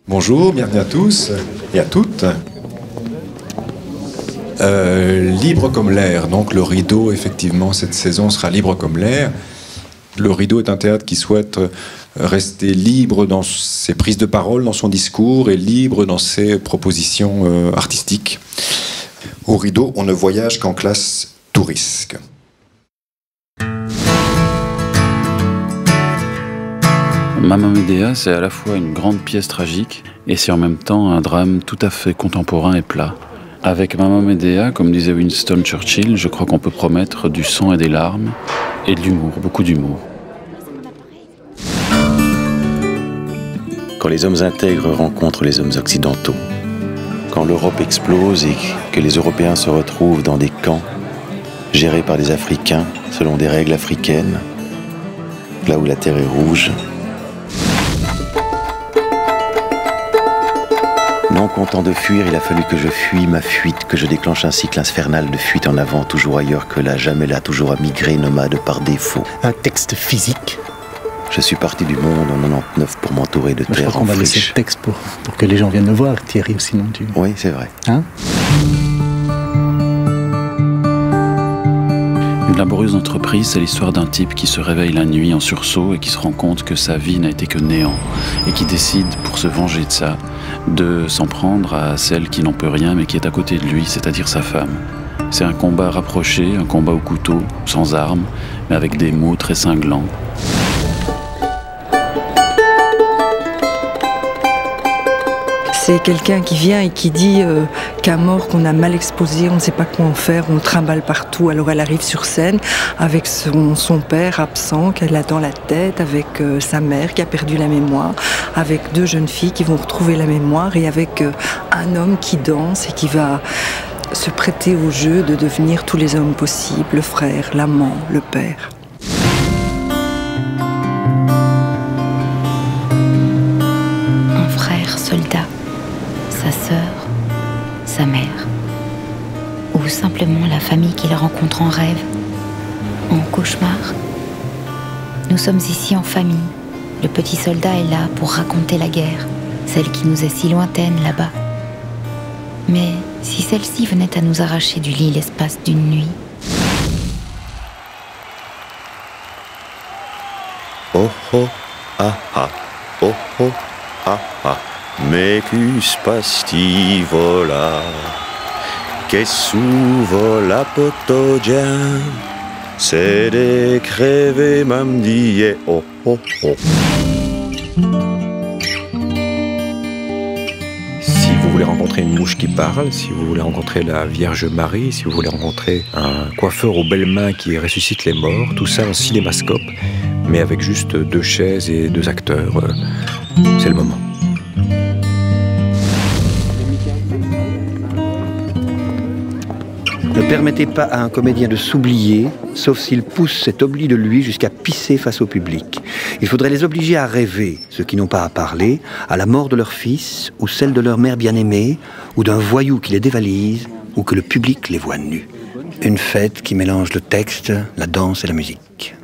Bonjour, bienvenue à tous et à toutes. Libre comme l'air, donc le Rideau, effectivement, cette saison sera libre comme l'air. Le Rideau est un théâtre qui souhaite rester libre dans ses prises de parole, dans son discours, et libre dans ses propositions artistiques. Au Rideau, on ne voyage qu'en classe tout risque. Mamma Medea, c'est à la fois une grande pièce tragique et c'est en même temps un drame tout à fait contemporain et plat. Avec Mamma Medea, comme disait Winston Churchill, je crois qu'on peut promettre du sang et des larmes et de l'humour, beaucoup d'humour. Quand les hommes intègres rencontrent les hommes occidentaux, quand l'Europe explose et que les Européens se retrouvent dans des camps gérés par des Africains selon des règles africaines, là où la terre est rouge. Non content de fuir, il a fallu que je fuis ma fuite, que je déclenche un cycle infernal de fuite en avant, toujours ailleurs que là, jamais là, toujours à migrer, nomade par défaut. Un texte physique. Je suis parti du monde en 99 pour m'entourer de terre en friche. Je crois qu'on va laisser le texte pour que les gens viennent le voir, Thierry, sinon tu... Oui, c'est vrai. Hein? Une laborieuse entreprise, c'est l'histoire d'un type qui se réveille la nuit en sursaut et qui se rend compte que sa vie n'a été que néant et qui décide, pour se venger de ça, de s'en prendre à celle qui n'en peut rien mais qui est à côté de lui, c'est-à-dire sa femme. C'est un combat rapproché, un combat au couteau, sans armes, mais avec des mots très cinglants. C'est quelqu'un qui vient et qui dit qu'un mort qu'on a mal exposé, on ne sait pas quoi en faire, on le trimballe partout. Alors elle arrive sur scène avec son père absent qu'elle a dans la tête, avec sa mère qui a perdu la mémoire, avec deux jeunes filles qui vont retrouver la mémoire et avec un homme qui danse et qui va se prêter au jeu de devenir tous les hommes possibles, le frère, l'amant, le père. Un frère soldat. Sa sœur, sa mère, ou simplement la famille qu'il rencontre en rêve, en cauchemar. Nous sommes ici en famille. Le petit soldat est là pour raconter la guerre, celle qui nous est si lointaine là-bas. Mais si celle-ci venait à nous arracher du lit l'espace d'une nuit. Oh oh ah ah, oh oh ah ah. Mais que se passe-t-il, voilà? Qu'est-ce vola potogien? C'est de crever mamdier, oh oh oh. Si vous voulez rencontrer une mouche qui parle, si vous voulez rencontrer la Vierge Marie, si vous voulez rencontrer un coiffeur aux belles mains qui ressuscite les morts, tout ça en cinémascope, mais avec juste 2 chaises et 2 acteurs, c'est le moment. Ne permettez pas à un comédien de s'oublier, sauf s'il pousse cet oubli de lui jusqu'à pisser face au public. Il faudrait les obliger à rêver, ceux qui n'ont pas à parler, à la mort de leur fils, ou celle de leur mère bien-aimée, ou d'un voyou qui les dévalise, ou que le public les voit nus. Une fête qui mélange le texte, la danse et la musique.